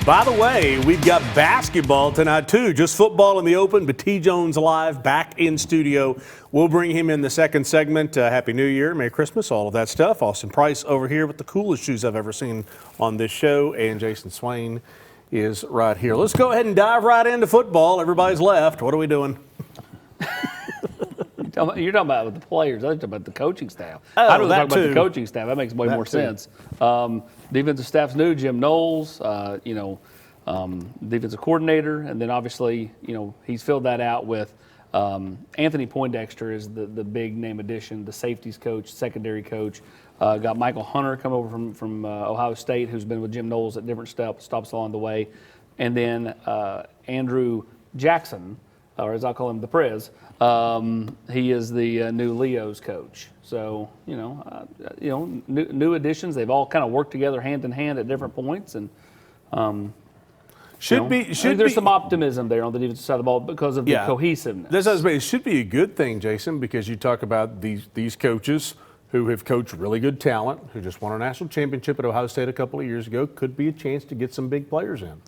By the way, we've got basketball tonight, too. Just football in the open, but T. Jones live back in studio. We'll bring him in the second segment. Happy New Year, Merry Christmas, all of that stuff. Austin Price over here with the coolest shoes I've ever seen on this show, and Jason Swain is right here. Let's go ahead and dive right into football. Everybody's left. What are we doing? You're talking about with the players. I'm talking about the coaching staff. Oh, I don't that talk about too. the coaching staff. That makes way more sense. Defensive staff's new. Jim Knowles, defensive coordinator, and then obviously, he's filled that out with Anthony Poindexter is the big name addition, the safeties coach, secondary coach. Got Michael Hunter come over from Ohio State, who's been with Jim Knowles at different stops along the way, and then Andrew Jackson, or as I call him, the Prez. He is the new Leo's coach. So new additions. They've all kind of worked together hand in hand at different points, and there's some optimism there on the defensive side of the ball because of the cohesiveness. It should be a good thing, Jason, because you talk about these coaches who have coached really good talent, who just won a national championship at Ohio State a couple of years ago. Could be a chance to get some big players in.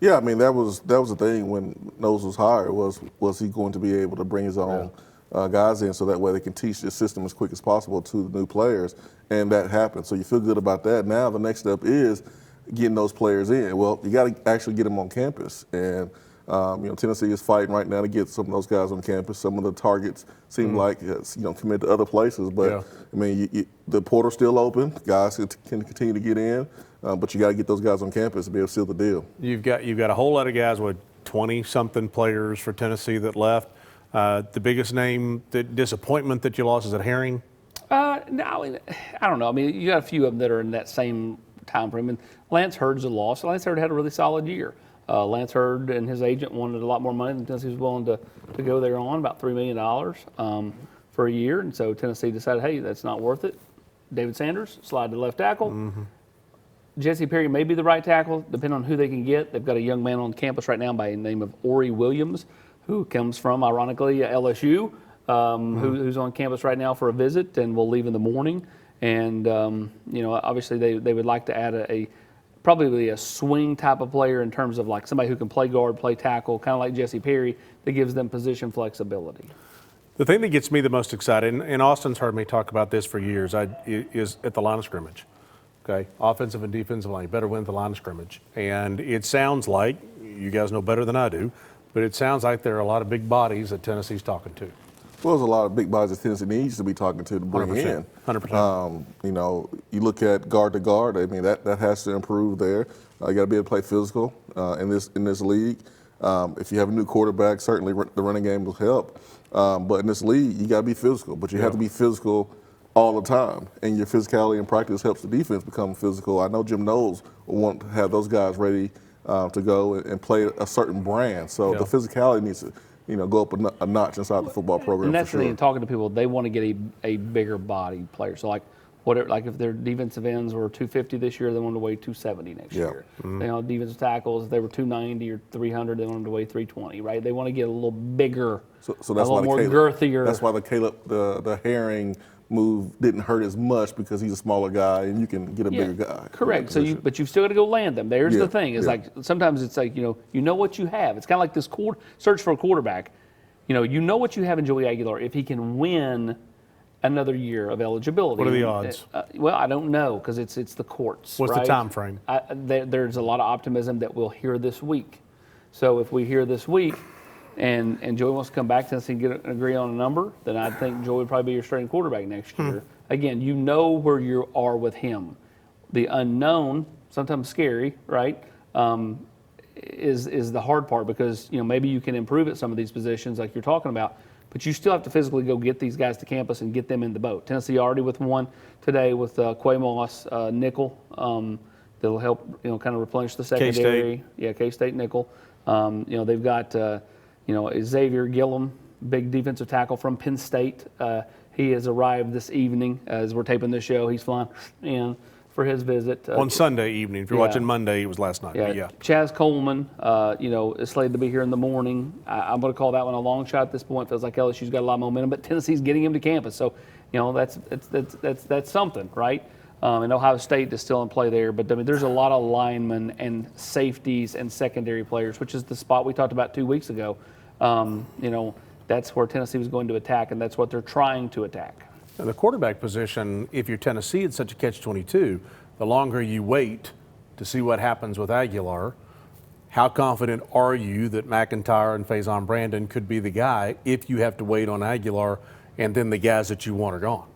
Yeah, I mean that was the thing when Knowles was hired was he going to be able to bring his own guys in so that way they can teach the system as quick as possible to the new players, and that happened. So you feel good about that. Now the next step is getting those players in. Well, you got to actually get them on campus, and Tennessee is fighting right now to get some of those guys on campus. Some of the targets seem like committed to other places, but I mean the portal's still open. Guys can continue to get in. But you got to get those guys on campus to be able to seal the deal. You've got a whole lot of guys with 20-something players for Tennessee that left. The biggest name, the disappointment that you lost, is it Herring? No, I don't know. I mean, you got a few of them that are in that same time frame. And Lance Hurd's a loss. Lance Hurd had a really solid year. Lance Hurd and his agent wanted a lot more money than Tennessee was willing to go there on, about $3 million for a year. And so Tennessee decided, hey, that's not worth it. David Sanders, slide to left tackle. Mm-hmm. Jesse Perry may be the right tackle, depending on who they can get. They've got a young man on campus right now by the name of Ori Williams, who comes from, ironically, LSU, who's on campus right now for a visit and will leave in the morning. And, obviously they would like to add probably a swing type of player in terms of like somebody who can play guard, play tackle, kind of like Jesse Perry, that gives them position flexibility. The thing that gets me the most excited, and Austin's heard me talk about this for years, is at the line of scrimmage. Okay, offensive and defensive line, you better win at the line of scrimmage. And it sounds like, you guys know better than I do, but it sounds like there are a lot of big bodies that Tennessee's talking to. Well, there's a lot of big bodies that Tennessee needs to be talking to bring 100%, in. 100%. You look at guard to guard. I mean, that has to improve there. You got to be able to play physical in this league. If you have a new quarterback, certainly the running game will help. But in this league, you got to be physical. But you have to be physical all the time, and your physicality in practice helps the defense become physical. I know Jim Knowles will want to have those guys ready to go and play a certain brand. So the physicality needs to, go up a notch inside the football program. And that's for the sure. thing, talking to people, they want to get a bigger body player. So like if their defensive ends were 250 this year, they want to weigh 270 next year. Mm-hmm. Defensive tackles, if they were 290 or 300, they want to weigh 320, right? They want to get a little bigger, so that's a little more girthier. That's why the Herring move didn't hurt as much because he's a smaller guy and you can get a bigger guy. Correct. But you've still got to go land them. There's the thing. It's like sometimes it's like you know what you have. It's kind of like this search for a quarterback. You know what you have in Joey Aguilar if he can win another year of eligibility. What are the odds? Well, I don't know because it's the courts. What's the time frame? There's a lot of optimism that we'll hear this week. So if we hear this week, and Joey wants to come back to us and agree on a number, then I think Joey would probably be your starting quarterback next year. Again, you know where you are with him. The unknown, sometimes scary, right, is the hard part because maybe you can improve at some of these positions like you're talking about, but you still have to physically go get these guys to campus and get them in the boat. Tennessee already with one today with Quay Moss nickel that'll help kind of replenish the secondary. K-State. K-State nickel. They've got Xavier Gillum, big defensive tackle from Penn State. He has arrived this evening as we're taping this show. He's flying in for his visit. On Sunday evening. If you're watching Monday, it was last night. Chaz Coleman, is slated to be here in the morning. I'm going to call that one a long shot at this point. Feels like LSU's got a lot of momentum, but Tennessee's getting him to campus. So, that's something, right? And Ohio State is still in play there. But, I mean, there's a lot of linemen and safeties and secondary players, which is the spot we talked about 2 weeks ago. That's where Tennessee was going to attack, and that's what they're trying to attack. And the quarterback position, if you're Tennessee, it's such a catch-22. The longer you wait to see what happens with Aguilar, how confident are you that McIntyre and Faison Brandon could be the guy if you have to wait on Aguilar and then the guys that you want are gone?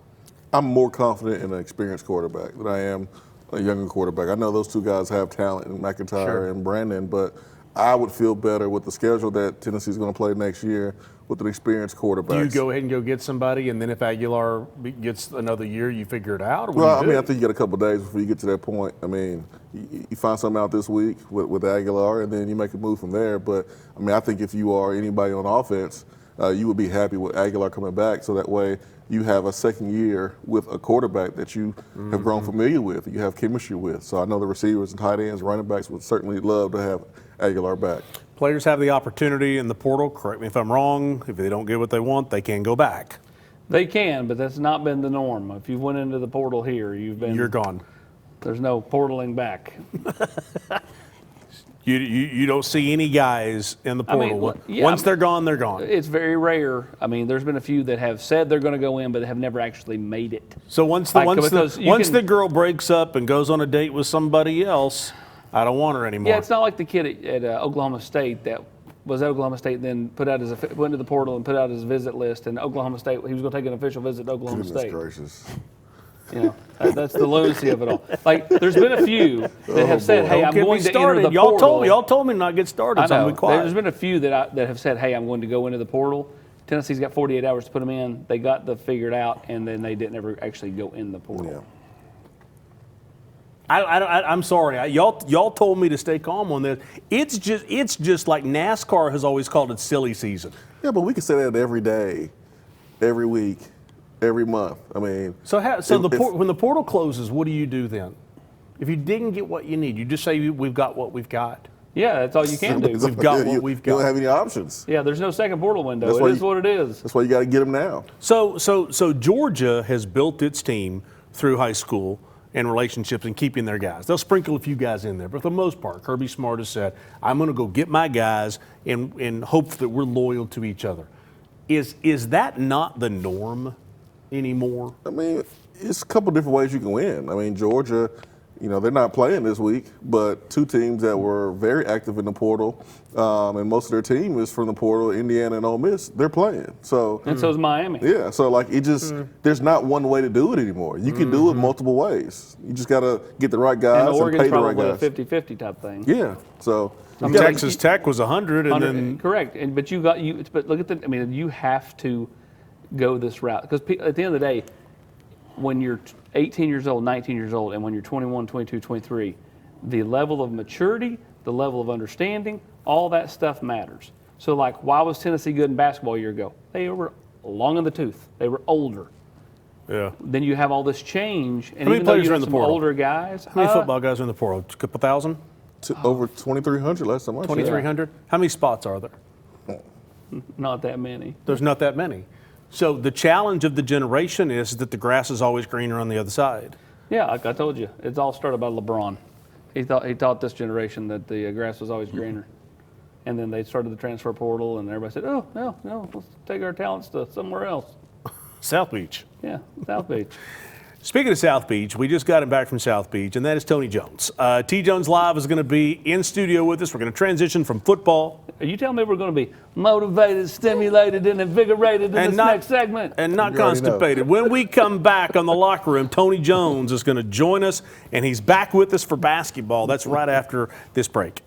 I'm more confident in an experienced quarterback than I am a younger quarterback. I know those two guys have talent in McIntyre and Brandon, but I would feel better with the schedule that Tennessee's going to play next year with an experienced quarterback. Do you go ahead and go get somebody, and then if Aguilar gets another year, you figure it out? Or well, I think you get a couple of days before you get to that point. I mean, you find something out this week with Aguilar, and then you make a move from there. But, I mean, I think if you are anybody on offense, you would be happy with Aguilar coming back, so that way you have a second year with a quarterback that you have grown familiar with, you have chemistry with. So I know the receivers and tight ends, running backs would certainly love to have Aguilar back. Players have the opportunity in the portal. Correct me if I'm wrong. If they don't get what they want, they can go back. They can, but that's not been the norm. If you went into the portal here, you're gone. There's no portaling back. You don't see any guys in the portal. Once they're gone, they're gone. It's very rare. I mean, there's been a few that have said they're going to go in, but have never actually made it. So once the girl breaks up and goes on a date with somebody else, I don't want her anymore. Yeah, it's not like the kid at Oklahoma State that was at Oklahoma State, then went to the portal and put out his visit list. And Oklahoma State, he was going to take an official visit to Oklahoma State. Gracious. That's the lunacy of it all. Like, there's been a few that have said, "Hey, I'm going to enter the portal." Y'all told me not to get started. I know. So I'm be quiet. There's been a few that have said, "Hey, I'm going to go into the portal." Tennessee's got 48 hours to put them in. They got the figured out, and then they didn't ever actually go in the portal. Yeah. I'm sorry. Y'all told me to stay calm on this. It's just like NASCAR has always called it silly season. Yeah, but we can say that every day, every week, every month. I mean, when the portal closes, what do you do then? If you didn't get what you need, you just say we've got what we've got. Yeah, that's all you can do. We've got what we've got. You don't have any options. Yeah, there's no second portal window. It is what it is. That's why you got to get them now. So Georgia has built its team through high school and relationships and keeping their guys. They'll sprinkle a few guys in there, but for the most part, Kirby Smart has said, I'm going to go get my guys and hope that we're loyal to each other. Is that not the norm anymore? I mean, it's a couple different ways you can win. I mean, Georgia, they're not playing this week, but two teams that were very active in the portal, and most of their team is from the portal, Indiana and Ole Miss, they're playing. And so is Miami. Yeah, so there's not one way to do it anymore. You can do it multiple ways. You just got to get the right guys and Oregon's pay the right guys. Probably a 50-50 type thing. Yeah, so. Texas Tech was 100, and then correct. But look at you have to go this route because at the end of the day, when you're 18 years old, 19 years old, and when you're 21, 22, 23, the level of maturity, the level of understanding, all that stuff matters. So, why was Tennessee good in basketball a year ago? They were long in the tooth. They were older. Yeah. Then you have all this change, and how many even though players you are have in the some portal? older guys, How many football guys are in the portal? A couple thousand? Over 2,300 last time I checked. 2,300? How many spots are there? not that many. There's not that many. So the challenge of the generation is that the grass is always greener on the other side. Yeah, like I told you, it's all started by LeBron. He taught this generation that the grass was always greener. And then they started the transfer portal, and everybody said, "Oh, no, let's take our talents to somewhere else." South Beach. Yeah, South Beach. Speaking of South Beach, we just got him back from South Beach, and that is Tony Jones. T. Jones Live is going to be in studio with us. We're going to transition from football. Are you telling me we're going to be motivated, stimulated, and invigorated in this next segment? And not constipated. When we come back on the locker room, Tony Jones is going to join us, and he's back with us for basketball. That's right after this break.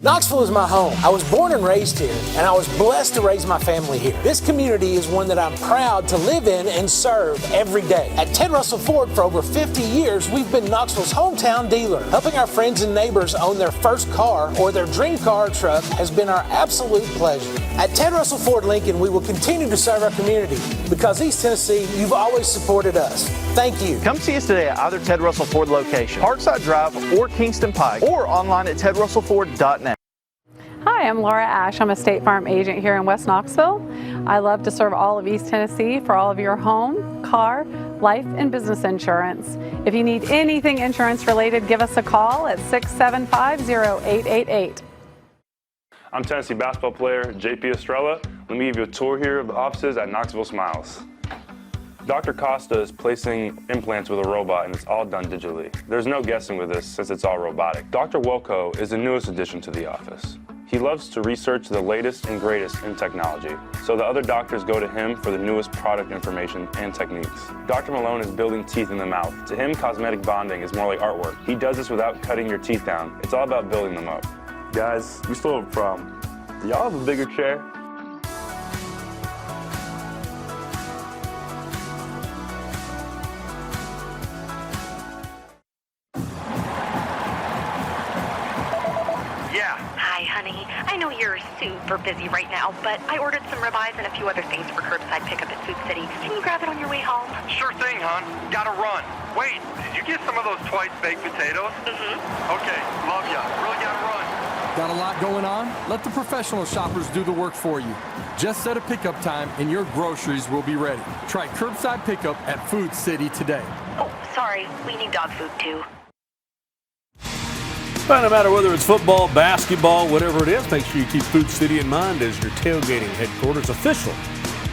Knoxville is my home. I was born and raised here, and I was blessed to raise my family here. This community is one that I'm proud to live in and serve every day. At Ted Russell Ford for over 50 years, we've been Knoxville's hometown dealer. Helping our friends and neighbors own their first car or their dream car or truck has been our absolute pleasure. At Ted Russell Ford Lincoln, we will continue to serve our community because East Tennessee, you've always supported us. Thank you. Come see us today at either Ted Russell Ford location, Parkside Drive or Kingston Pike, or online at tedrussellford.net. Hi, I'm Laura Ash. I'm a State Farm agent here in West Knoxville. I love to serve all of East Tennessee for all of your home, car, life, and business insurance. If you need anything insurance related, give us a call at 675-0888. I'm Tennessee basketball player JP Estrella. Let me give you a tour here of the offices at Knoxville Smiles. Dr. Costa is placing implants with a robot, and it's all done digitally. There's no guessing with this since it's all robotic. Dr. Welko is the newest addition to the office. He loves to research the latest and greatest in technology, so the other doctors go to him for the newest product information and techniques. Dr. Malone is building teeth in the mouth. To him, cosmetic bonding is more like artwork. He does this without cutting your teeth down. It's all about building them up. Guys, we still have a problem. Do y'all have a bigger chair? Hi, honey. I know you're super busy right now, but I ordered some ribeyes and a few other things for curbside pickup at Food City. Can you grab it on your way home? Sure thing, hon. Gotta run. Wait, did you get some of those twice baked potatoes? Okay, love ya. Really gotta run. Got a lot going on? Let the professional shoppers do the work for you. Just set a pickup time and your groceries will be ready. Try curbside pickup at Food City today. Oh, sorry. We need dog food, too. But no matter whether it's football, basketball, whatever it is, make sure you keep Food City in mind as your tailgating headquarters, official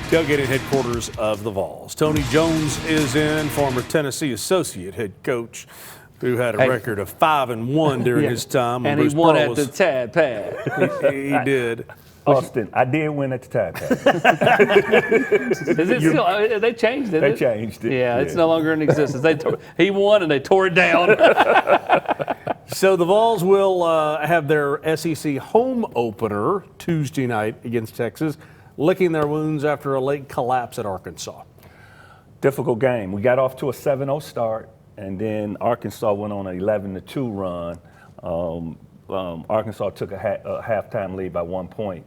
tailgating headquarters of the Vols. Tony Jones is in, former Tennessee associate head coach, who had a record of 5-1 during his time. And he won at the Tad Pad. He did. Austin, I did win at the Tad Pad. Is it still? They changed it. They changed it. Yeah, it's no longer in existence. He won and they tore it down. So the Vols will have their SEC home opener Tuesday night against Texas, licking their wounds after a late collapse at Arkansas. Difficult game. We got off to a 7-0 start, and then Arkansas went on an 11-2 run. Arkansas took a halftime lead by 1 point.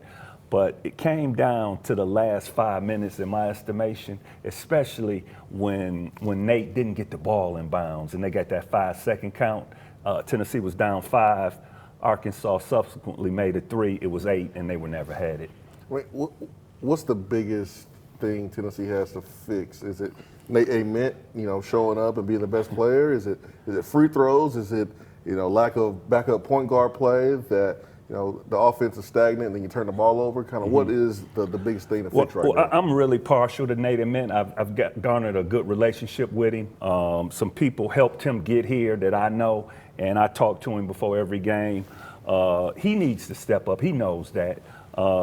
But it came down to the last 5 minutes, in my estimation, especially when Nate didn't get the ball in bounds, and they got that 5-second count. Tennessee was down 5. Arkansas subsequently made it 3. It was 8, and they were never had it. Wait, what's the biggest thing Tennessee has to fix? Is it Nate Ament, showing up and being the best player? Is it free throws? Is it lack of backup point guard play that the offense is stagnant and then you turn the ball over? Kind of what is the biggest thing to fix right now? I'm really partial to Nate Ament. I've garnered a good relationship with him. Some people helped him get here that I know, and I talk to him before every game. He needs to step up. He knows that.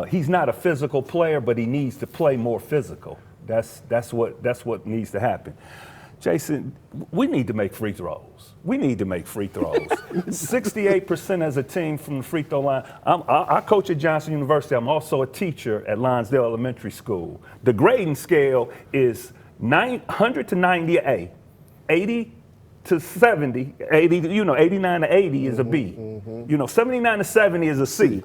He's not a physical player, but he needs to play more physical. That's what needs to happen. Jason, we need to make free throws. 68% as a team from the free throw line. I coach at Johnson University. I'm also a teacher at Lonsdale Elementary School. The grading scale is 100 to 90 A, 80 to 70, 89 to 80 is a B. 79 to 70 is a C.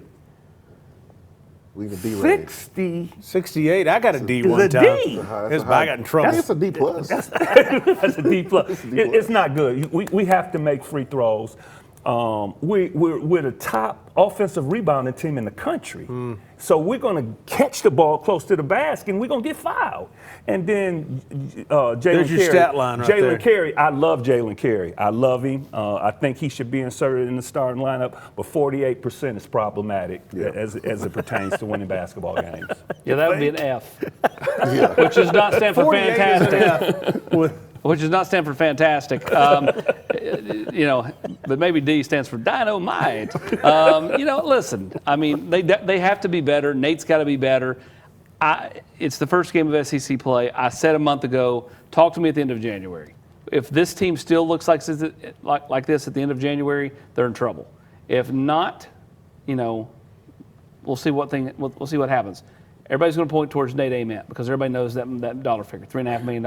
We need a D 68. I got a D one time. I got in trouble. That's a D plus. That's a D plus. It's not good. We have to make free throws. We're the top offensive rebounding team in the country. So we're going to catch the ball close to the basket and we're going to get fouled. And then Jalen Carey. There's your stat line right there. Jalen Carey, I love Jalen Carey. I love him. I think he should be inserted in the starting lineup, but 48% is problematic as it pertains to winning basketball games. Yeah, that would be an F, which does not stand for fantastic. Which does not stand for fantastic, but maybe D stands for dynamite. Listen, I mean, they have to be better. Nate's got to be better. It's the first game of SEC play. I said a month ago, talk to me at the end of January. If this team still looks like this at the end of January, they're in trouble. If not, we'll see what happens. Everybody's going to point towards Nate Ament because everybody knows that dollar figure, $3.5 million.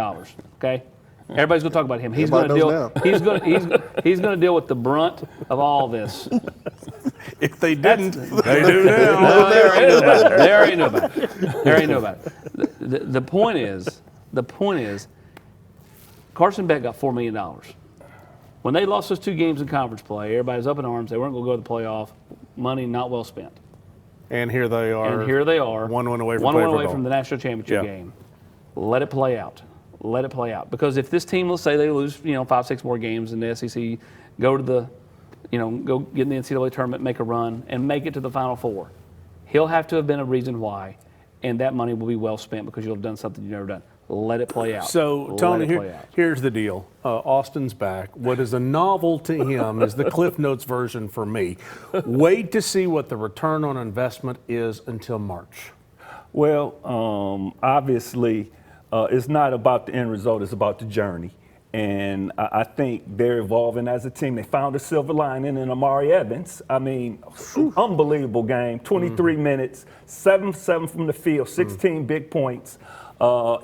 Okay. Everybody's going to talk about him. He's going to deal. He's going to deal with the brunt of all this. If they didn't, they do now. They already know about it. The point is, Carson Beck got $4 million. When they lost those 2 games in conference play, everybody was up in arms. They weren't going to go to the playoff. Money not well spent. And here they are. And here they are. One win away from one win away football. from the national championship game. Let it play out. Let it play out. Because if this team, let's say they lose, 5, 6 more games in the SEC, go to the, go get in the NCAA tournament, make a run, and make it to the Final Four, he'll have to have been a reason why, and that money will be well spent because you'll have done something you've never done. Let it play out. So, Tony, here's the deal. Austin's back. What is a novel to him is the Cliff Notes version for me. Wait to see what the return on investment is until March. Well, obviously, it's not about the end result. It's about the journey. And I think they're evolving as a team. They found a silver lining in Amari Evans. I mean, unbelievable game. 23 minutes, 7-7 from the field, 16 big points.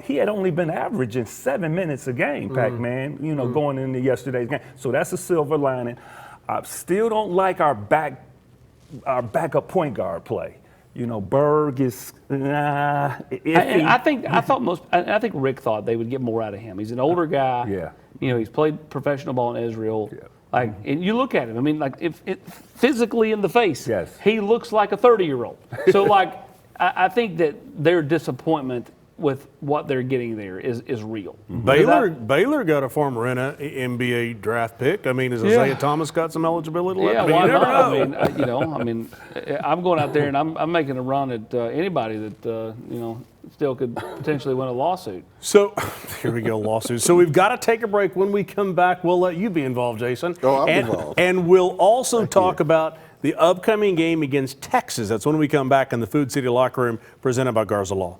He had only been averaging 7 minutes a game, Pac-Man, going into yesterday's game. So that's a silver lining. I still don't like our backup point guard play. Berg is I think Rick thought they would get more out of him. He's an older guy. Yeah. He's played professional ball in Israel. Yeah. And you look at him. I mean, if physically in the face, he looks like a 30-year-old. So, I think that their disappointment with what they're getting there is real. Baylor got a former NBA draft pick. I mean, has Isaiah Thomas got some eligibility left? Yeah, why not? I mean, I'm going out there and I'm making a run at anybody that still could potentially win a lawsuit. So here we go, lawsuit. So we've got to take a break. When we come back, we'll let you be involved, Jason. Oh, I'm involved. And we'll also talk about the upcoming game against Texas. That's when we come back in the Food City Locker Room, presented by Garza Law.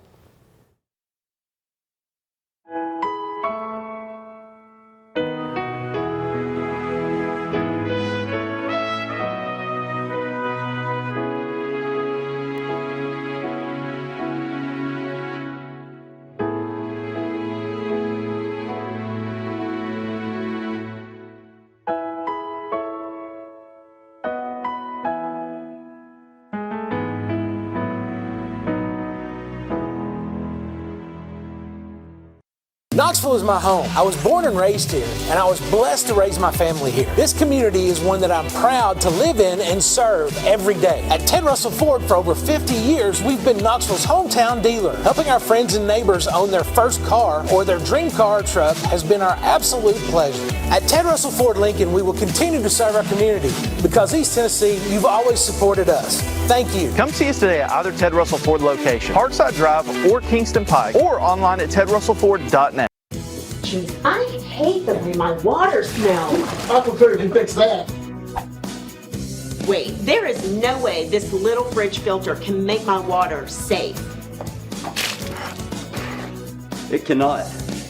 Knoxville is my home. I was born and raised here, and I was blessed to raise my family here. This community is one that I'm proud to live in and serve every day. At Ted Russell Ford for over 50 years, we've been Knoxville's hometown dealer. Helping our friends and neighbors own their first car or their dream car or truck has been our absolute pleasure. At Ted Russell Ford Lincoln, we will continue to serve our community because East Tennessee, you've always supported us. Thank you. Come see us today at either Ted Russell Ford location, Parkside Drive or Kingston Pike, or online at tedrussellford.net. I hate the way my water smells. Uncle Clear can fix that. Wait, there is no way this little fridge filter can make my water safe. It cannot,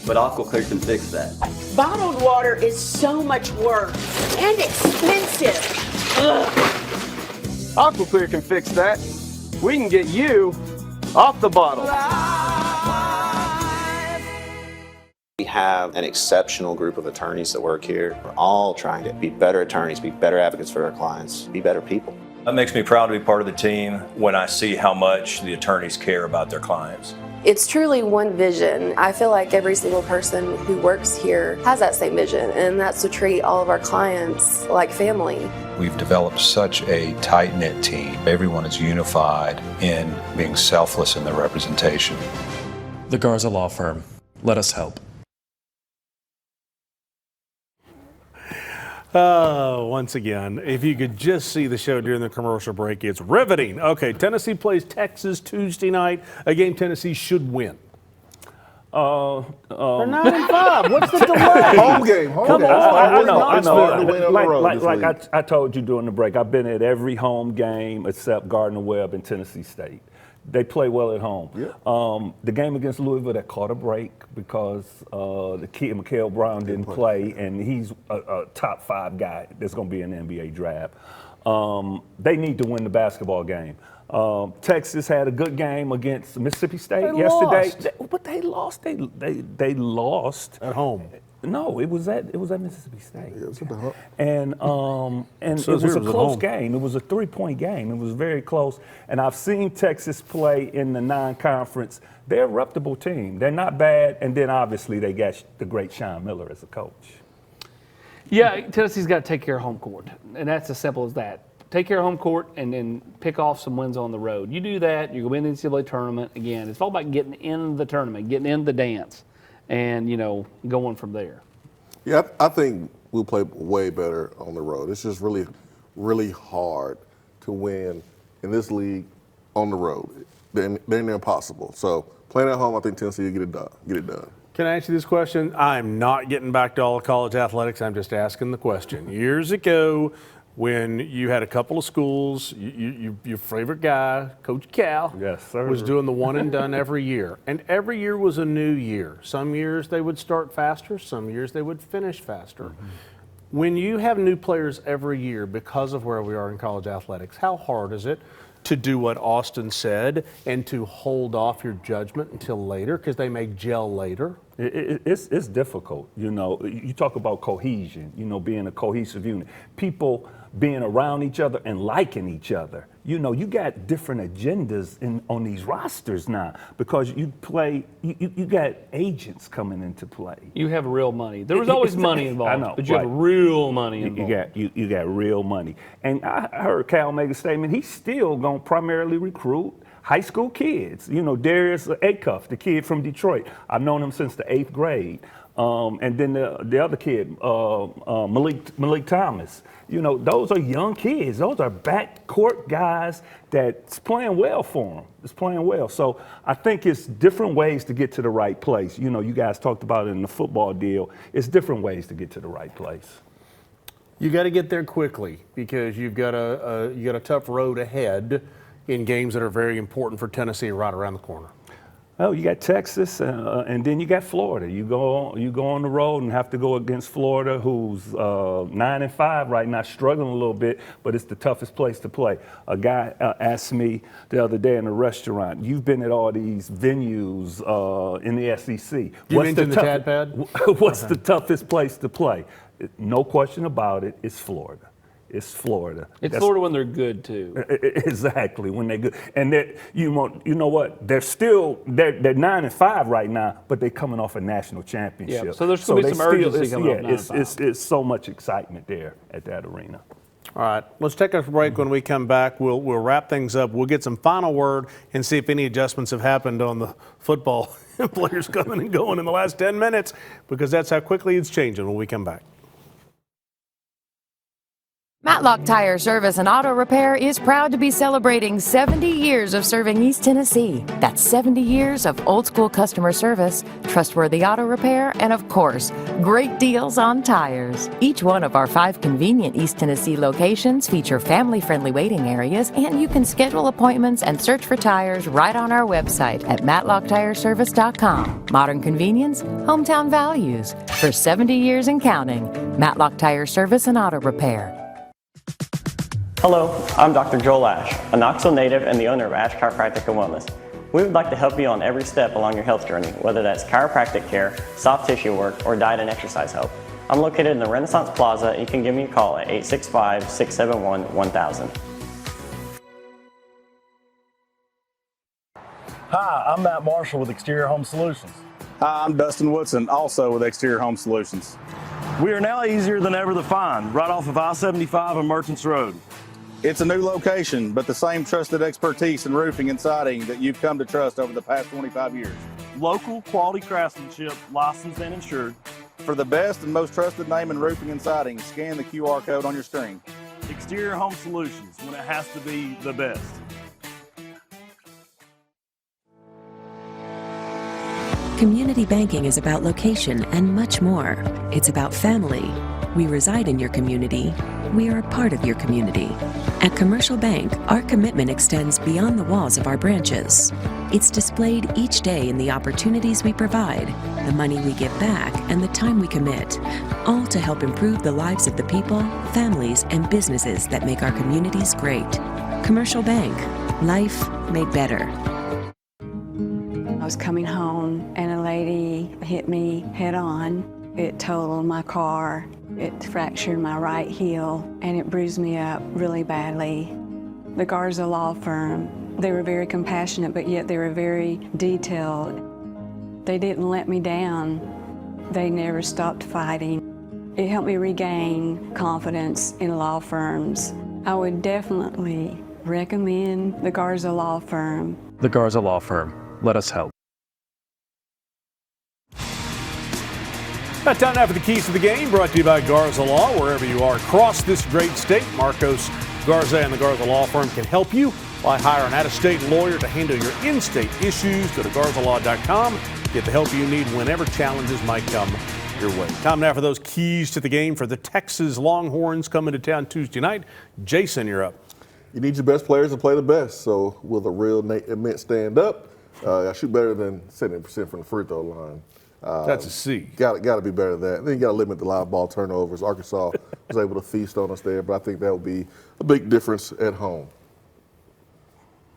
but AquaClear can fix that. Bottled water is so much work and expensive. Ugh. AquaClear can fix that. We can get you off the bottle. We have an exceptional group of attorneys that work here. We're all trying to be better attorneys, be better advocates for our clients, be better people. That makes me proud to be part of the team when I see how much the attorneys care about their clients. It's truly one vision. I feel like every single person who works here has that same vision, and that's to treat all of our clients like family. We've developed such a tight-knit team. Everyone is unified in being selfless in their representation. The Garza Law Firm. Let us help. Once again, if you could just see the show during the commercial break, it's riveting. Okay, Tennessee plays Texas Tuesday night, a game Tennessee should win. They're 9-5. What's the delay? Home game. Come on. I know. Like I told you during the break, I've been at every home game except Gardner-Webb and Tennessee State. They play well at home. Yeah. The game against Louisville, that caught a break because the kid, Mikael Brown, didn't play, and he's a top 5 guy that's going to be in the NBA draft. They need to win the basketball game. Texas had a good game against Mississippi State yesterday. But they lost. They lost at home. No, it was at Mississippi State. Yeah, it was at the home. And so it was a close game. It was a 3-point game. It was very close. And I've seen Texas play in the non-conference. They're a reputable team. They're not bad. And then obviously they got the great Sean Miller as a coach. Yeah, Tennessee's got to take care of home court, and that's as simple as that. take care of home court and then pick off some wins on the road. You do that, you go in the NCAA tournament. Again, it's all about getting in the tournament, getting in the dance, and, going from there. Yeah, I think we'll play way better on the road. It's just really, really hard to win in this league on the road. They're impossible. So playing at home, I think Tennessee will get it done. Can I answer this question? I'm not getting back to all of college athletics. I'm just asking the question. Years ago, when you had a couple of schools, your favorite guy, Coach Cal, yes, sir, was doing the one and done every year. And every year was a new year. Some years they would start faster, some years they would finish faster. Mm-hmm. When you have new players every year because of where we are in college athletics, how hard is it to do what Austin said and to hold off your judgment until later because they may gel later? It's difficult. You talk about cohesion, being a cohesive unit. People being around each other and liking each other. You got different agendas on these rosters now because you got agents coming into play. You have real money. There was always money involved, I know, but you have real money involved. You got real money. And I heard Cal make a statement. He's still going to primarily recruit high school kids. Darius Acuff, the kid from Detroit. I've known him since the 8th grade. And then the other kid, Malik Thomas. Those are young kids. Those are backcourt guys that's playing well for them. It's playing well. So I think it's different ways to get to the right place. You guys talked about it in the football deal. It's different ways to get to the right place. You got to get there quickly because you've got a tough road ahead in games that are very important for Tennessee right around the corner. Oh, you got Texas, and then you got Florida. You go on the road and have to go against Florida, who's 9-5 right now, struggling a little bit, but it's the toughest place to play. A guy asked me the other day in a restaurant, "You've been at all these venues in the SEC. You mentioned the Tad Pad? What's the toughest place to play?" No question about it. It's Florida. It's Florida. It's Florida when they're good too. Exactly, when they're good. And you know what? They're 9-5 right now, but they're coming off a national championship. Yeah, so there's going to be some urgency coming up. It's so much excitement there at that arena. All right, let's take a break. When we come back, we'll wrap things up. We'll get some final word and see if any adjustments have happened on the football players coming and going in the last 10 minutes, because that's how quickly it's changing when we come back. Matlock Tire Service and Auto Repair is proud to be celebrating 70 years of serving East Tennessee. That's 70 years of old school customer service, trustworthy auto repair, and of course, great deals on tires. Each one of our 5 convenient East Tennessee locations feature family-friendly waiting areas, and you can schedule appointments and search for tires right on our website at matlocktireservice.com. Modern convenience, hometown values. For 70 years and counting, Matlock Tire Service and Auto Repair. Hello, I'm Dr. Joel Ash, a Knoxville native and the owner of Ash Chiropractic and Wellness. We would like to help you on every step along your health journey, whether that's chiropractic care, soft tissue work, or diet and exercise help. I'm located in the Renaissance Plaza. You can give me a call at 865-671-1000. Hi, I'm Matt Marshall with Exterior Home Solutions. Hi, I'm Dustin Woodson, also with Exterior Home Solutions. We are now easier than ever to find, right off of I-75 and Merchants Road. It's a new location, but the same trusted expertise in roofing and siding that you've come to trust over the past 25 years. Local quality craftsmanship, licensed and insured. For the best and most trusted name in roofing and siding, scan the QR code on your screen. Exterior Home Solutions, when it has to be the best. Community banking is about location and much more. It's about family. We reside in your community. We are a part of your community. At Commercial Bank, our commitment extends beyond the walls of our branches. It's displayed each day in the opportunities we provide, the money we give back, and the time we commit, all to help improve the lives of the people, families, and businesses that make our communities great. Commercial Bank, life made better. I was coming home and a lady hit me head on. It totaled my car, it fractured my right heel, and it bruised me up really badly. The Garza Law firm, they were very compassionate, but yet they were very detailed. They didn't let me down. They never stopped fighting. It helped me regain confidence in law firms. I would definitely recommend the Garza Law Firm. The Garza Law Firm. Let us help. Time now for the keys to the game, brought to you by Garza Law. Wherever you are across this great state, Marcos Garza and the Garza Law Firm can help you. Why hire an out-of-state lawyer to handle your in-state issues? Go to garzalaw.com. Get the help you need whenever challenges might come your way. Time now for those keys to the game for the Texas Longhorns coming to town Tuesday night. Jason, you're up. You need your best players to play the best. So will the real Nate Ament stand up? I shoot better than 70% from the free throw line. That's a C. Got to be better than that. Then you got to limit the live ball turnovers. Arkansas was able to feast on us there, but I think that would be a big difference at home.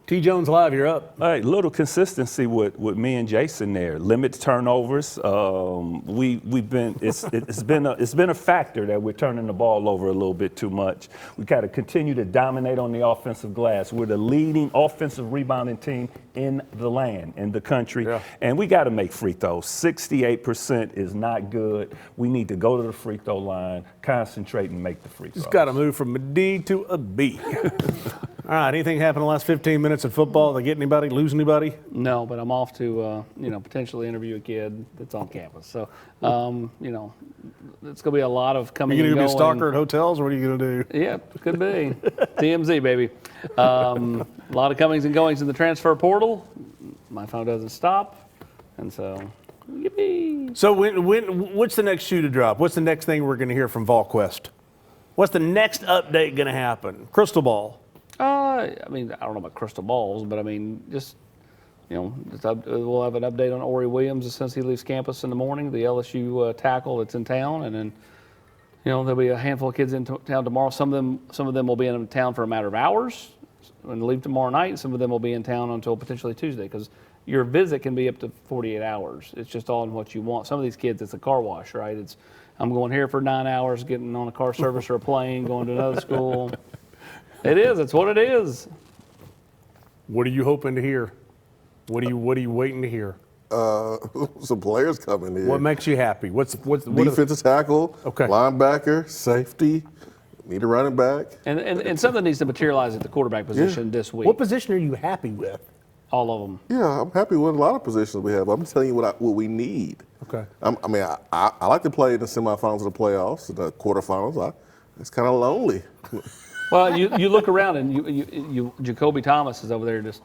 T. Jones Live, you're up. All right, little consistency with me and Jason there. Limit turnovers. We've been it's been a factor that we're turning the ball over a little bit too much. We got to continue to dominate on the offensive glass. We're the leading offensive rebounding team in the land, in the country, and we got to make free throws. 68% is not good. We need to go to the free throw line, concentrate, and make the free throws. Just got to move from a D to a B. All right, anything happen in the last 15 minutes of football? They get anybody, lose anybody? No, but I'm off to, potentially interview a kid that's on campus. So, it's going to be a lot of coming and going. Are you going to be a stalker at hotels, or what are you going to do? Yeah, could be. TMZ, baby. A lot of comings and goings in the transfer portal. My phone doesn't stop, and so, yippee. So what's the next shoe to drop? What's the next thing we're going to hear from VolQuest? What's the next update going to happen? Crystal ball. I don't know about crystal balls, but we'll have an update on Ori Williams since he leaves campus in the morning, the LSU tackle that's in town, and then, there'll be a handful of kids in town tomorrow. Some of them will be in town for a matter of hours and leave tomorrow night. Some of them will be in town until potentially Tuesday, because your visit can be up to 48 hours. It's just all in what you want. Some of these kids, it's a car wash, right? I'm going here for 9 hours, getting on a car service or a plane, going to another school. It is. It's what it is. What are you hoping to hear? What are you waiting to hear? Some players coming here. What makes you happy? What's defensive tackle? Okay. Linebacker, safety. Need a running back. And something needs to materialize at the quarterback position this week. What position are you happy with? All of them. Yeah, I'm happy with a lot of positions we have. I'm telling you what we need. Okay. I like to play in the semifinals of the playoffs, the quarterfinals. It's kind of lonely. Well, you look around and Jacoby Thomas is over there just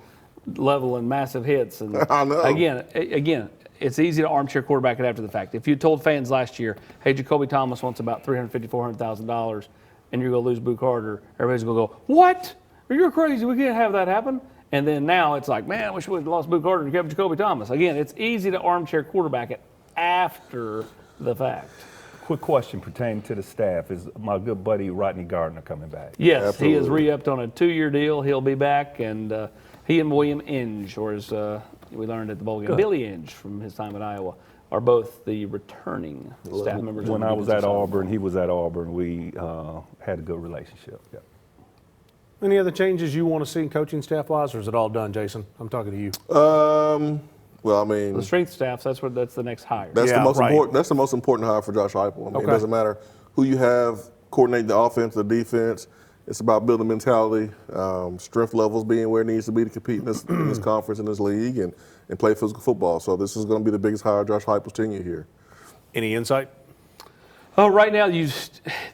leveling massive hits. And I know. Again, it's easy to armchair quarterback it after the fact. If you told fans last year, hey, Jacoby Thomas wants about $350,000, $400,000, and you're going to lose Boo Carter, everybody's going to go, what? You're crazy. We can't have that happen. And then now it's like, man, I wish we would have lost Boo Carter and kept Jacoby Thomas. Again, it's easy to armchair quarterback it after the fact. Quick question pertaining to the staff. Is my good buddy Rodney Gardner coming back? Yes, Absolutely. He is re-upped on a 2-year deal. He'll be back, and he and William Inge, or as we learned at the bowl game, Billy Inge from his time at Iowa, are both the returning staff members. When I was at Auburn, he was at Auburn. We had a good relationship. Yeah. Any other changes you want to see coaching staff-wise, or is it all done, Jason? I'm talking to you. The strength staff, that's the next hire. That's the most important. That's the most important hire for Josh Heupel. It doesn't matter who you have coordinating the offense, the defense. It's about building mentality, strength levels being where it needs to be to compete in this conference, in this league, and play physical football. So this is going to be the biggest hire Josh Heupel's tenure here. Any insight? Right now, you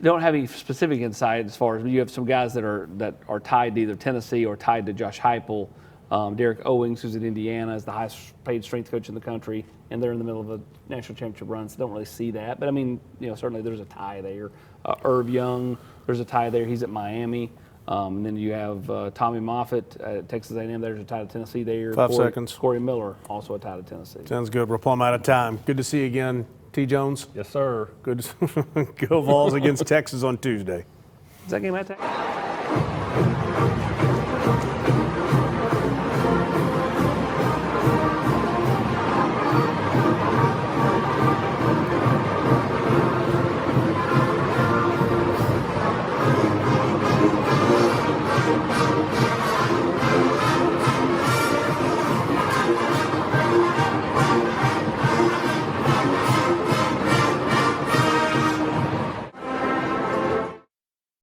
don't have any specific insight as far as you have some guys that are tied to either Tennessee or tied to Josh Heupel. Derek Owings, who's at Indiana, is the highest paid strength coach in the country, and they're in the middle of a national championship run, so don't really see that. But, certainly there's a tie there. Irv Young, there's a tie there. He's at Miami. And then you have Tommy Moffitt at Texas A&M. There's a tie to Tennessee there. 5 seconds. Corey Miller, also a tie to Tennessee. Sounds good. We're plumb out of time. Good to see you again, T. Jones. Yes, sir. Good. Go Vols against Texas on Tuesday. Is that game at Texas?